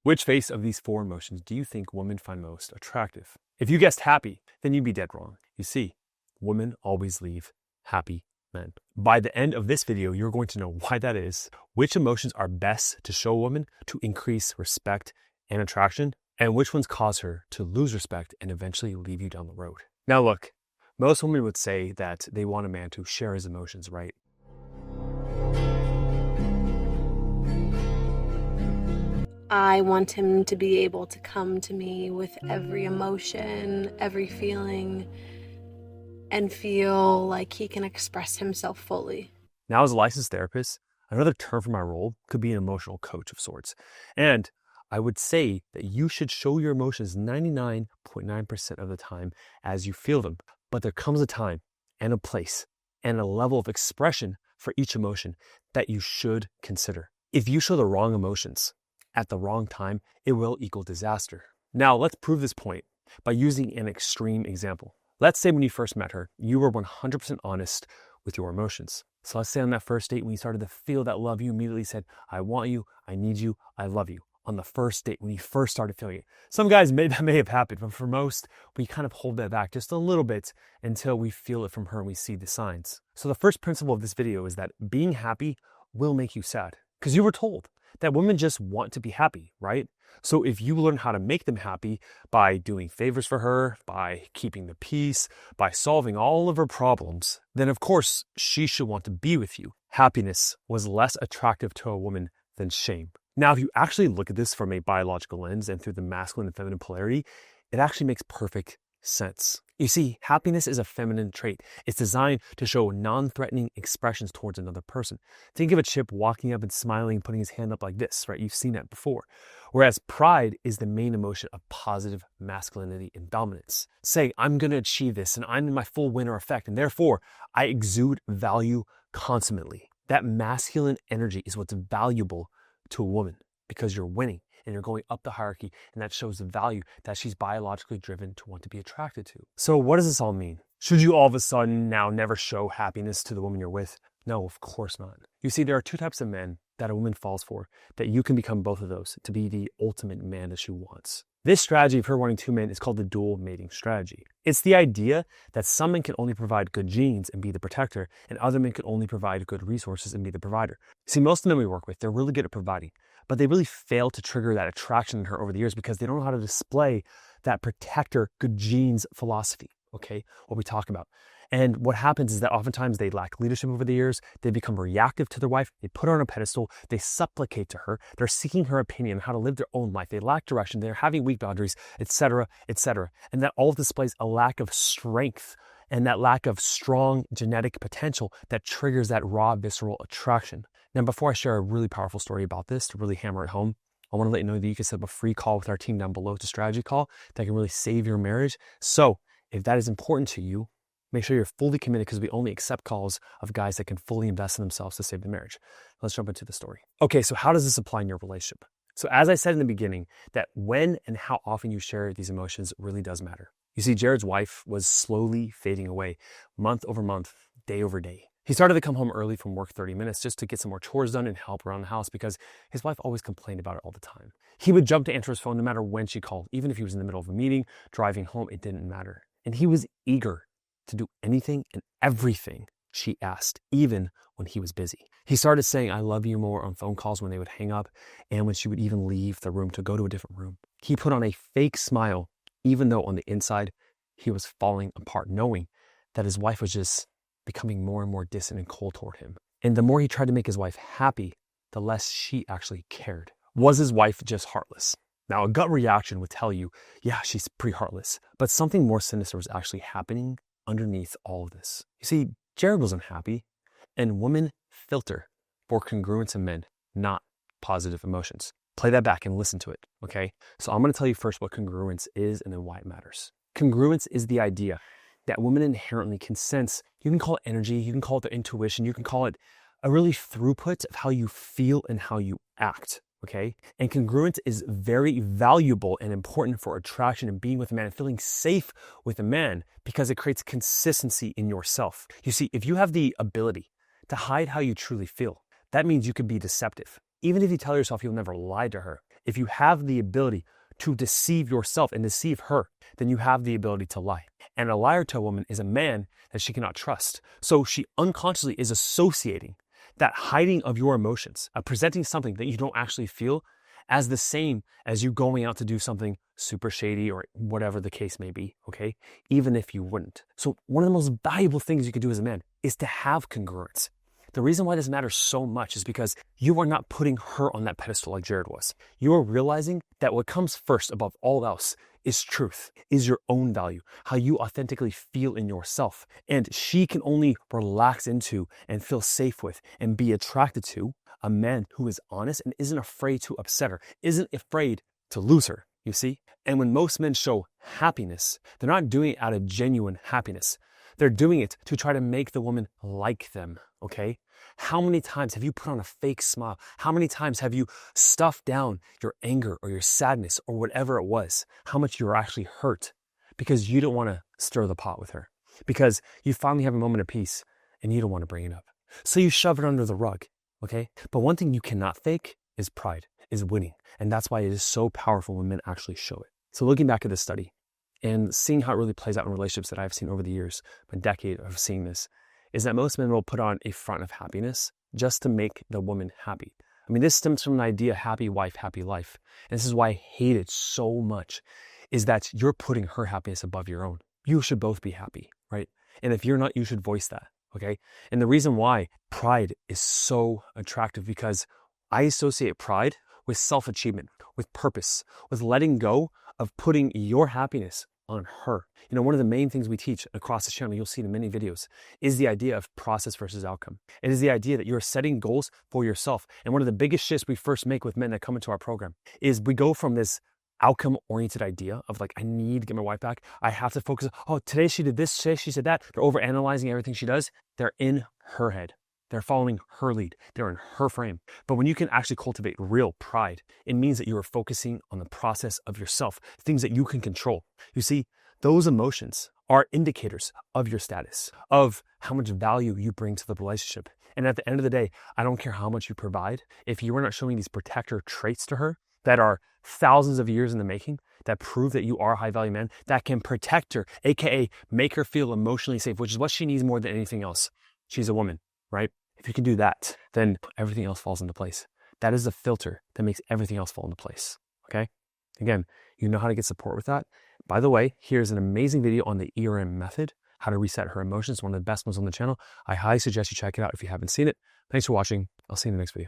Which face of these four emotions do you think women find most attractive? If you guessed happy, then you'd be dead wrong. You see, women always leave happy men. By the end of this video, you're going to know why that is, which emotions are best to show a woman to increase respect and attraction, and which ones cause her to lose respect and eventually leave you down the road. Now look, most women would say that they want a man to share his emotions, right? I want him to be able to come to me with every emotion, every feeling, and feel like he can express himself fully. Now, as a licensed therapist, another term for my role could be an emotional coach of sorts. And I would say that you should show your emotions 99.9% of the time as you feel them. But there comes a time and a place and a level of expression for each emotion that you should consider. If you show the wrong emotions at the wrong time, it will equal disaster. Now, let's prove this point by using an extreme example. Let's say when you first met her, you were 100% honest with your emotions. So let's say on that first date, when you started to feel that love, you immediately said, I want you, I need you, I love you. On the first date, when you first started feeling it. Some guys, that may have happened, but for most, we kind of hold that back just a little bit until we feel it from her and we see the signs. So the first principle of this video is that being happy will make you sad, because you were told that women just want to be happy, right? So if you learn how to make them happy by doing favors for her, by keeping the peace, by solving all of her problems, then of course she should want to be with you. Happiness was less attractive to a woman than shame. Now, if you actually look at this from a biological lens and through the masculine and feminine polarity, it actually makes perfect sense. You see, happiness is a feminine trait. It's designed to show non-threatening expressions towards another person. Think of a chip walking up and smiling and putting his hand up like this, right? You've seen that before. Whereas pride is the main emotion of positive masculinity and dominance. Say, I'm going to achieve this and I'm in my full winner effect, and therefore I exude value consummately. That masculine energy is what's valuable to a woman because you're winning and you're going up the hierarchy, and that shows the value that she's biologically driven to want to be attracted to. So what does this all mean? Should you all of a sudden now never show happiness to the woman you're with? No, of course not. You see, there are two types of men that a woman falls for, that you can become both of those to be the ultimate man that she wants. This strategy of her wanting two men is called the dual mating strategy. It's the idea that some men can only provide good genes and be the protector, and other men can only provide good resources and be the provider. See, most of the men we work with, they're really good at providing, but they really fail to trigger that attraction in her over the years because they don't know how to display that protector, good genes philosophy, okay? What we talk about. And what happens is that oftentimes they lack leadership over the years. They become reactive to their wife. They put her on a pedestal. They supplicate to her. They're seeking her opinion on how to live their own life. They lack direction. They're having weak boundaries, etc., etc. And that all displays a lack of strength and that lack of strong genetic potential that triggers that raw, visceral attraction. Now, before I share a really powerful story about this to really hammer it home, I want to let you know that you can set up a free call with our team down below. It's a strategy call that can really save your marriage. So if that is important to you, make sure you're fully committed, because we only accept calls of guys that can fully invest in themselves to save the marriage. Let's jump into the story. Okay, so how does this apply in your relationship? So as I said in the beginning, that when and how often you share these emotions really does matter. You see, Jared's wife was slowly fading away, month over month, day over day. He started to come home early from work 30 minutes just to get some more chores done and help around the house because his wife always complained about it all the time. He would jump to answer his phone no matter when she called. Even if he was in the middle of a meeting, driving home, it didn't matter. And he was eager to do anything and everything she asked, even when he was busy. He started saying, I love you more on phone calls when they would hang up and when she would even leave the room to go to a different room. He put on a fake smile, even though on the inside, he was falling apart, knowing that his wife was just becoming more and more distant and cold toward him. And the more he tried to make his wife happy, the less she actually cared. Was his wife just heartless? Now, a gut reaction would tell you, yeah, she's pretty heartless. But something more sinister was actually happening underneath all of this. You see, Jared was unhappy, and women filter for congruence in men, not positive emotions. Play that back and listen to it, okay? So I'm going to tell you first what congruence is and then why it matters. Congruence is the idea that women inherently can sense. You can call it energy, you can call it their intuition, you can call it a really throughput of how you feel and how you act. Okay. And congruence is very valuable and important for attraction and being with a man and feeling safe with a man because it creates consistency in yourself. You see, if you have the ability to hide how you truly feel, that means you can be deceptive. Even if you tell yourself you'll never lie to her, If you have the ability to deceive yourself and deceive her, then you have the ability to lie. And a liar to a woman is a man that she cannot trust. So she unconsciously is associating that hiding of your emotions, presenting something that you don't actually feel, as the same as you going out to do something super shady or whatever the case may be, okay? Even if you wouldn't. So one of the most valuable things you could do as a man is to have congruence. The reason why this matters so much is because you are not putting her on that pedestal like Jared was. You are realizing that what comes first above all else is truth, is your own value, how you authentically feel in yourself. And she can only relax into and feel safe with and be attracted to a man who is honest and isn't afraid to upset her, isn't afraid to lose her, you see? And when most men show happiness, they're not doing it out of genuine happiness. They're doing it to try to make the woman like them, okay? How many times have you put on a fake smile? How many times have you stuffed down your anger or your sadness or whatever it was? How much you're actually hurt because you don't want to stir the pot with her, because you finally have a moment of peace and you don't want to bring it up. So you shove it under the rug, okay? But one thing you cannot fake is pride, is winning. And that's why it is so powerful when men actually show it. So looking back at this study and seeing how it really plays out in relationships that I've seen over the years, a decade of seeing this, is that most men will put on a front of happiness just to make the woman happy. I mean, this stems from an idea, happy wife, happy life. And this is why I hate it so much, is that you're putting her happiness above your own. You should both be happy, right? And if you're not, you should voice that, okay? And the reason why pride is so attractive, because I associate pride with self-achievement, with purpose, with letting go of putting your happiness on her. You know, one of the main things we teach across the channel, you'll see in many videos, is the idea of process versus outcome. It is the idea that you're setting goals for yourself. And one of the biggest shifts we first make with men that come into our program is we go from this outcome-oriented idea of like, I need to get my wife back. I have to focus. Oh, today she did this, today she said that. They're overanalyzing everything she does. They're in her head. They're following her lead. They're in her frame. But when you can actually cultivate real pride, it means that you are focusing on the process of yourself, things that you can control. You see, those emotions are indicators of your status, of how much value you bring to the relationship. And at the end of the day, I don't care how much you provide. If you are not showing these protector traits to her that are thousands of years in the making, that prove that you are a high value man, that can protect her, AKA make her feel emotionally safe, which is what she needs more than anything else. She's a woman, right? If you can do that, then everything else falls into place. That is the filter that makes everything else fall into place, okay? Again, you know how to get support with that. By the way, here's an amazing video on the ERM method, how to reset her emotions, one of the best ones on the channel. I highly suggest you check it out if you haven't seen it. Thanks for watching. I'll see you in the next video.